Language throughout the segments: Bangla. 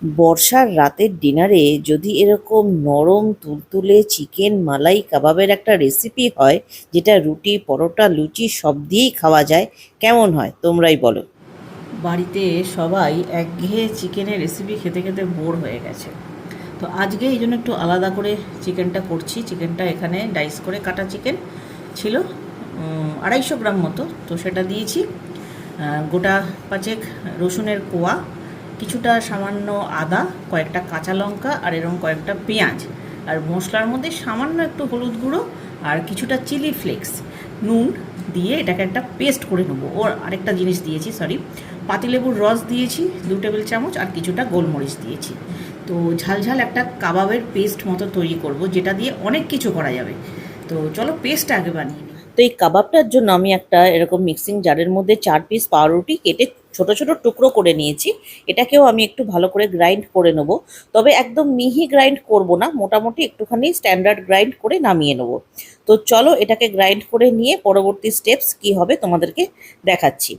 বর্ষার রাতের ডিনারে যদি এরকম নরম তুলতুলে চিকেন মালাই কাবাবের একটা রেসিপি হয়, যেটা রুটি পরোটা লুচি সব দিয়েই খাওয়া যায়, কেমন হয় তোমরাই বলো। বাড়িতে সবাই একঘেয়ে চিকেনের রেসিপি খেতে খেতে বোর হয়ে গেছে। তো আজকে এই জন্য একটু আলাদা করে চিকেনটা করছি। চিকেনটা এখানে ডাইস করে কাটা চিকেন ছিল 250 গ্রাম মতো। তো সেটা দিয়েছি গোটা 5 রসুনের কোয়া, কিছুটা সামান্য আদা, কয়েকটা কাঁচা লঙ্কা আর এরকম কয়েকটা পেঁয়াজ, আর মশলার মধ্যে সামান্য একটু হলুদ গুঁড়ো আর কিছুটা চিলি ফ্লেক্স, নুন দিয়ে এটাকে একটা পেস্ট করে নেবো। ওর আরেকটা জিনিস দিয়েছি, পাতিলেবুর রস দিয়েছি 2 টেবিল চামচ, আর কিছুটা গোলমরিচ দিয়েছি। তো ঝালঝাল একটা কাবাবের পেস্ট মতো তৈরি করব, যেটা দিয়ে অনেক কিছু করা যাবে। তো চলো পেস্টটা আগে বানিয়ে নিই। তো এই কাবাবটার জন্য আমি একটা এরকম মিক্সিং জারের মধ্যে 4 পিস পাউরুটি কেটে ছোট ছোট টুকরো করে নিয়েছি। এটাকেও আমি একটু ভালো করে গ্রাইন্ড করে নেব। তবে একদম মিহি গ্রাইন্ড করব না, মোটামুটি একটুখানি স্ট্যান্ডার্ড গ্রাইন্ড করে নামিয়ে নেব। তো চলো এটাকে গ্রাইন্ড করে নিয়ে পরবর্তী স্টেপস কি হবে তোমাদেরকে দেখাচ্ছি।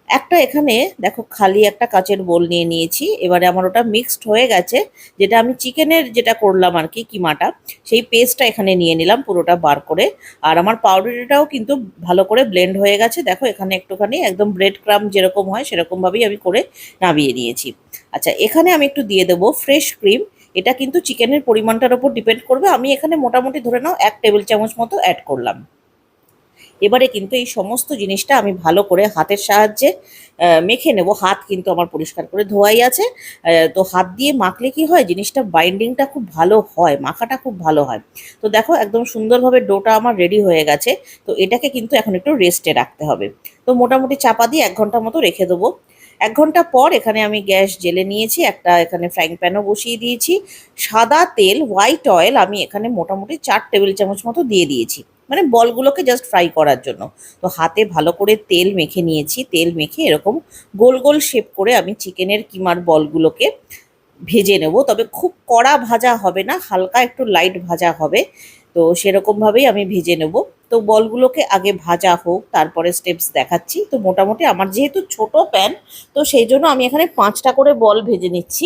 একটা এখানে দেখো খালি একটা কাচের বোল নিয়ে নিয়েছি। এবারে আমার ওটা মিক্সড হয়ে গেছে, যেটা আমি চিকেনের যেটা করলাম আর কি কিমাটা, সেই পেস্টটা এখানে নিয়ে নিলাম পুরোটা বার করে। আর আমার পাউডারটাও কিন্তু ভালো করে ব্লেন্ড হয়ে গেছে। দেখো এখানে একটুখানি একদম ব্রেড ক্রাম্ব যেরকম হয় সেরকমভাবেই আমি করে নামিয়ে নিয়েছি। আচ্ছা, এখানে আমি একটু দিয়ে দেবো ফ্রেশ ক্রিম। এটা কিন্তু চিকেনের পরিমাণটার উপর ডিপেন্ড করবে। আমি এখানে মোটামুটি ধরে নাও 1 টেবিল চামচ মতো অ্যাড করলাম। এবারে কিন্তু এই সমস্ত জিনিসটা আমি ভালো করে হাতের সাহায্যে মেখে নেব। হাত কিন্তু আমার পরিষ্কার করে ধোয়াই আছে। তো হাত দিয়ে মাখলে কি হয়, জিনিসটা বাইন্ডিংটা খুব ভালো হয়, মাখাটা খুব ভালো হয়। তো দেখো একদম সুন্দরভাবে ডোটা আমার রেডি হয়ে গেছে। তো এটাকে কিন্তু এখন একটু রেস্টে রাখতে হবে। তো মোটামুটি চাপা দিয়ে 1 ঘন্টা মতো রেখে দেবো। 1 ঘন্টা পর এখানে আমি গ্যাস জেলে নিয়েছি, একটা এখানে ফ্রাইং প্যানও বসিয়ে দিয়েছি। সাদা তেল, হোয়াইট অয়েল আমি এখানে মোটামুটি 4 টেবিল চামচ মতো দিয়ে দিয়েছি, মানে বলগুলোকে জাস্ট ফ্রাই করার জন্য। তো হাতে ভালো করে তেল মেখে নিয়েছি। তেল মেখে এরকম গোল গোল শেপ করে আমি চিকেনের কিমার বলগুলোকে ভেজে নেব। তবে খুব কড়া ভাজা হবে না, হালকা একটু লাইট ভাজা হবে। তো সেরকমভাবেই আমি ভেজে নেব। তো বলগুলোকে আগে ভাজা হোক, তারপরে স্টেপস দেখাচ্ছি। তো মোটামুটি আমার যেহেতু ছোট প্যান, তো সেই জন্য আমি এখানে 5টা করে বল ভেজে নিচ্ছি।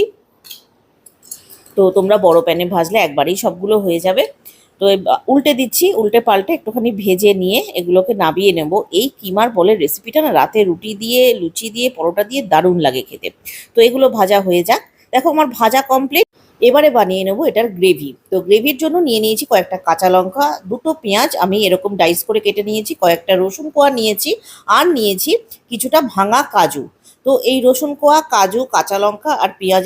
তো তোমরা বড় প্যানে ভাজলে একবারেই সবগুলো হয়ে যাবে। তো উল্টে দিচ্ছি, উল্টে পাল্টে একটুখানি ভেজে নিয়ে এগুলোকে নামিয়ে নেব। এই কিমার বলের রেসিপিটা না রাতে রুটি দিয়ে লুচি দিয়ে পরোটা দিয়ে দারুণ লাগে খেতে। তো এগুলো ভাজা হয়ে যাক। দেখো আমার ভাজা কমপ্লিট। এবারে বানিয়ে নেব এটার গ্রেভি। তো গ্রেভির জন্য নিয়ে নিয়েছি কয়েকটা কাঁচা লঙ্কা, 2টো পেঁয়াজ আমি এরকম ডাইস করে কেটে নিয়েছি, কয়েকটা রসুন কোয়া নিয়েছি, আর নিয়েছি কিছুটা ভাঙা কাজু। তো এই রসুন কোয়া, কাজু, কাঁচা লঙ্কা আর পেঁয়াজের